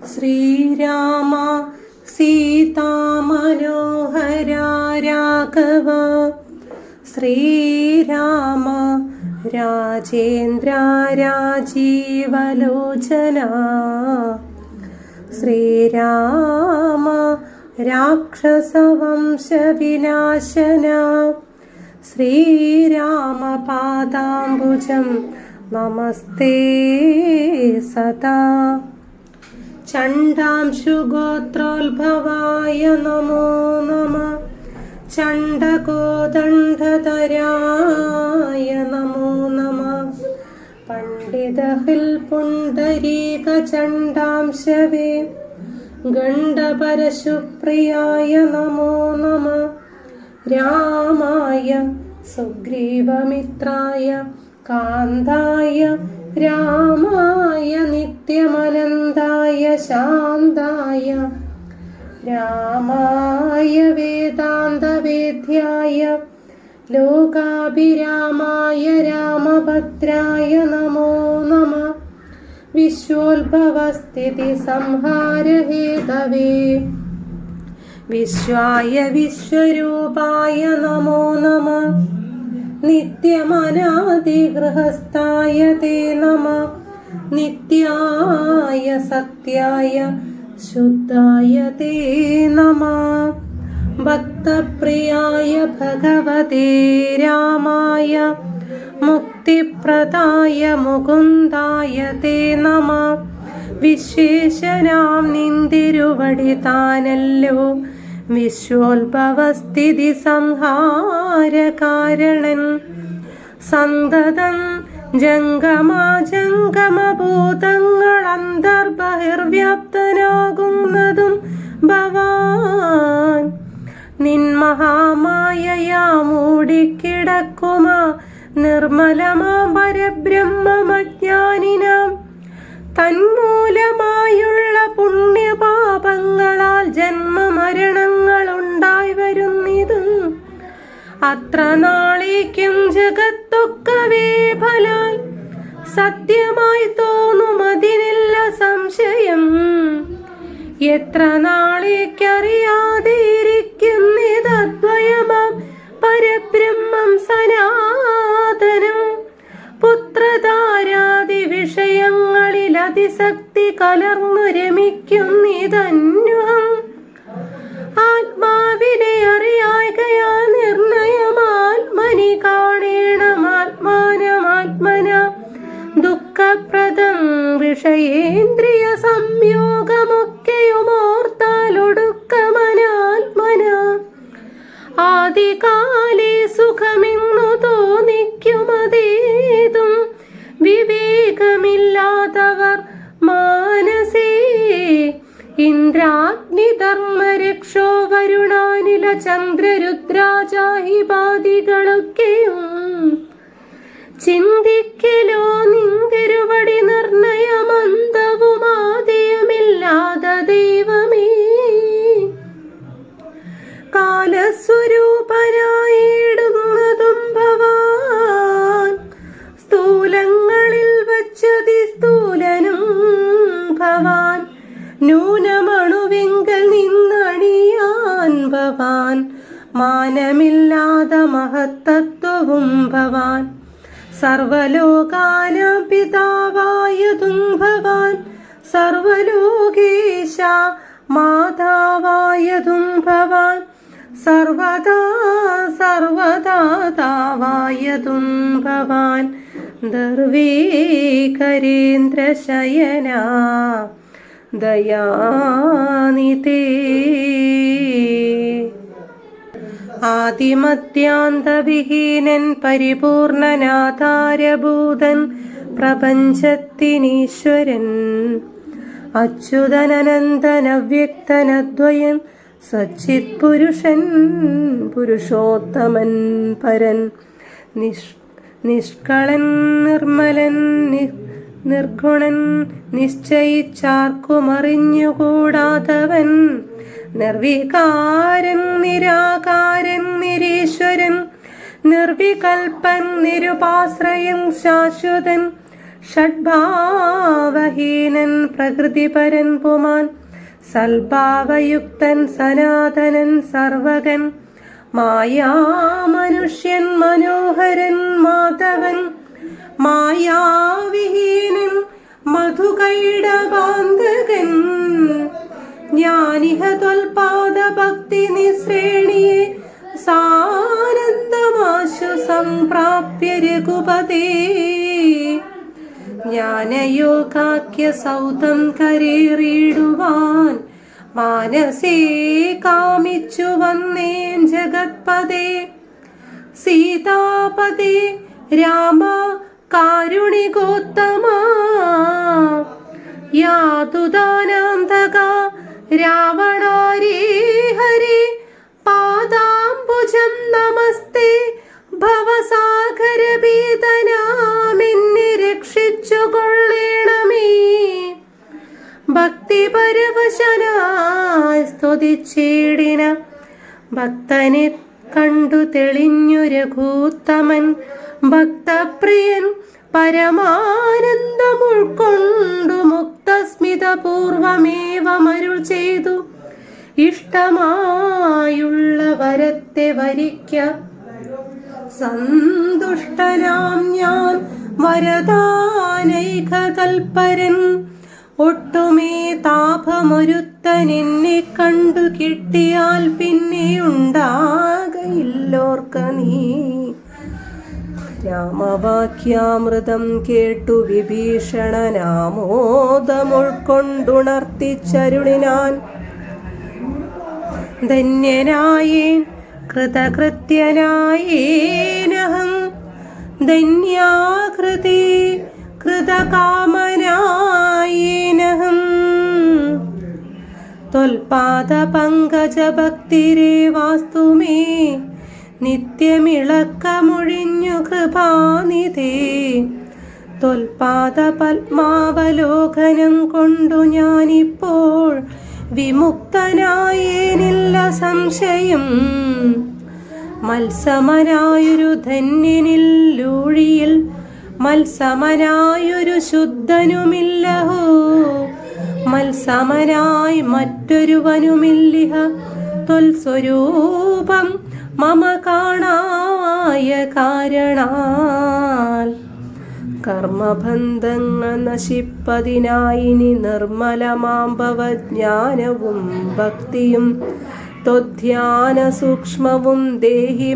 ശ്രീരാമ സീതാമനോഹര രാഘവ ശ്രീരാമ രാജേന്ദ്ര രാജീവലോചന ശ്രീരാമ രാക്ഷസവംശവിനാശന ശ്രീരാമ പാദാംബുജം നമസ്തേ സദാ. ചണ്ഡാംശുഗോത്രോത്ഭവായ നമോ നമഃ. ചണ്ഡകോദണ്ഡധരായ നമോ നമഃ. പണ്ഡിതഹിൽ പുണ്ഡരീക ചണ്ഡാംശവേ ഗണ്ഡപരശുപ്രിയായ നമോ നമഃ. രാമായ സുഗ്രീവമിത്രായ കാന്തായ രാമായ നിത്യമനന്തായ ശാന്തായ രാമായ വേദാന്തവേദ്യായ ലോകാഭിരാമായ രാമഭദ്രായ നമോ നമഃ. വിശ്വോത്ഭവസ്ഥിതി സംഹാരഹേതവേ വിശ്വായ വിശ്വരൂപായ നമോ നമഃ. നിത്യമനാദിഗൃഹസ്ഥായ തേ നമഃ. നിത്യായ സത്യായ ശുദ്ധായ തേ നമഃ. ഭക്തപ്രിയായ ഭഗവതേ രാമായ മുക്തിപ്രദായ മുകുന്ദായ തേ നമഃ. വിശേഷനാം നിന്തിരുവടി താനല്ലോ വിശ്വോത്ഭവസ്ഥിതി സംഹാരകാരണൻ. സന്തതം ജംഗമഭൂതങ്ങൾ അന്തർബഹിർവ്യാപ്തനാകുന്നതും ഭവാൻ. നിൻമഹാമായയാ മൂടിക്കിടക്കുമ നിർമ്മലമാ പരബ്രഹ്മമജ്ഞാനിനാം തന്മൂലമായുള്ള പുണ്യപാപങ്ങളാൽ ജന്മമരണങ്ങൾ ഉണ്ടായി വരുന്നിതും അത്ര നാളേക്കും ജഗത്തൊക്കവേ ഫലാൽ സത്യമായി തോന്നുമതിനില്ല സംശയം. എത്ര നാളേക്കറിയാതെ ഇരിക്കുന്നിതദ്വയമാം പരബ്രഹ്മം സനാതനം. പുത്രധാരാദി വിഷയങ്ങളിൽ അതിശക്തി കലർന്നു രമിക്കുന്നിതന്വഹം. ആത്മാവിനെ അറിയായകയാ നിർണയമാത്മനി കാണേണമാത്മാനമാത്മന. ദുഃഖപ്രദം വിഷയേന്ദ്രിയ സംയോഗമൊക്കെയുമോർത്താലൊടുക്കമനാത്മന. ആദികാലേ സുഖമെന്നു തോന്നിക്കുമതേതും വിവേകമില്ലാത്തവർ മാനസേ. ഇന്ദ്രാഗ്നിധർമ്മരക്ഷോ വരുണാനില ചന്ദ്രരുദ്രാചാഹിപാദികളൊക്കെയും ചിന്തിക്കലോ നിന്തിരുവടി നിർണയമന്തവുമാദിയമില്ലാതെ ദൈവമേ. കാലസ്വരൂപനായിടുന്നതും ഭവാൻ. സ്ഥൂലങ്ങളിൽ വച്ചതിസ്ഥൂലനും ഭവാൻ. നൂനമണുവിങ്കൽ നിന്നണിയാൻ ഭവാൻ. മാനമില്ലാതെ മഹത്തത്വവും ഭവാൻ. സർവലോകാനാം പിതാവായതും ഭവാൻ. സർവലോകേശ മാതാവായതും ഭവാൻ. സർവദാ സർവദാതാവായതും ഭവാൻ. ദർവീകരേന്ദ്രശയനാ ദയാനിധേ. ആദിമധ്യാന്തവിഹീനൻ പരിപൂർണനാധാരഭൂതൻ പ്രപഞ്ചത്തിനീശ്വരൻ. അച്യുതനനന്തനവ്യക്തനദ്വയൻ സച്ചിത് പുരുഷൻ പുരുഷോത്തമൻ പരൻ. നിഷ്കളൻ നിർമ്മലൻ നിർഗുണൻ നിശ്ചയിച്ചാർക്കുമറിഞ്ഞുകൂടാത്തവൻ. നിർവികാരൻ നിരാകാരൻ നിരീശ്വരൻ. നിർവികൽപ്പൻ നിരുപാശ്രയൻ ശാശ്വതൻ. ഷഡ്ഭാവഹീനൻ പ്രകൃതിപരൻ പുമാൻ സൽഭാവയുക്തൻ സനാതനൻ സർവകൻ മായാമനുഷ്യൻ മനോഹരൻ മാധവൻ മായാവിഹീനൻ മധുകൈടബാന്ധകൻ ജ്ഞാനിഹ ത്വൽപാദ ഭക്തി നിശ്രേണിയെ സാനന്ദമാശു സംപ്രാപ്യ രഘുപതേ ജ്ഞാനയോഗാഖ്യ സൗധം കരേറിയിടുവാൻ മാനസേ കാമിച്ചു വന്നേൻ ജഗത്പദേ സീതാപദേ രാമ കാരുണികോത്തമ യാതുദാനാന്തക രാവണാരേ ഹരേ പാദാംബുജം നമസ്തേ ഭവസാഗരഭീതനാമെന്നെ രക്ഷിച്ചുകൊള്ളേണമേ ഭക്തിപരവശനായി സ്തുതിച്ചേടിന ഭക്തനെ കണ്ടു തെളിഞ്ഞു രഘൂത്തമൻ ഭക്തപ്രിയൻ പരമാനന്ദം ഉൾക്കൊണ്ടു മുക്തസ്മിതപൂർവമേവമരുൾ ചെയ്തു ഇഷ്ടമായുള്ള വരത്തെ വരിക്ക സന്തുഷ്ടനാം ഞാൻ വരദാനൈകതൽപരൻ ഒട്ടുമേ താപമൊരുത്തൻ എന്നെ കണ്ടു കിട്ടിയാൽ പിന്നെ ഉണ്ടാകയില്ലോർക്ക നീ രാമവാക്യാമൃതം കേട്ടു വിഭീഷണനാമോദമുൾക്കൊണ്ടുണർത്തിച്ചരുളിനാൻ ധന്യനായേൻ കൃതകൃത്യനായേനഹം ധന്യാകൃതി കൃതകാമനായേനഹം ത്വൽപാദ പങ്കജ ഭക്തിരേവാസ്തു മേ നിത്യമിളക്കമൊഴിഞ്ഞു കൃപാനിധേ ത്വൽപാദ പത്മാവലോകനം കൊണ്ടു ഞാനിപ്പോൾ വിമുക്തനായേനില്ല സംശയം മത്സമനായൊരു ധന്യനിൽ ലൂഴിയിൽ മത്സമനായൊരു ശുദ്ധനുമില്ലഹോ മത്സമനായി മറ്റൊരുവനുമില്ലിഹ ത്വൽസ്വരൂപം മമ കാണായ കാരണാൽ കർമ്മബന്ധങ്ങൾ നശിപ്പതിനായിനി നിർമ്മലമാംഭവജ്ഞാനവും ഭക്തിയും ത്വധ്യാന സൂക്ഷ്മവും ദേഹി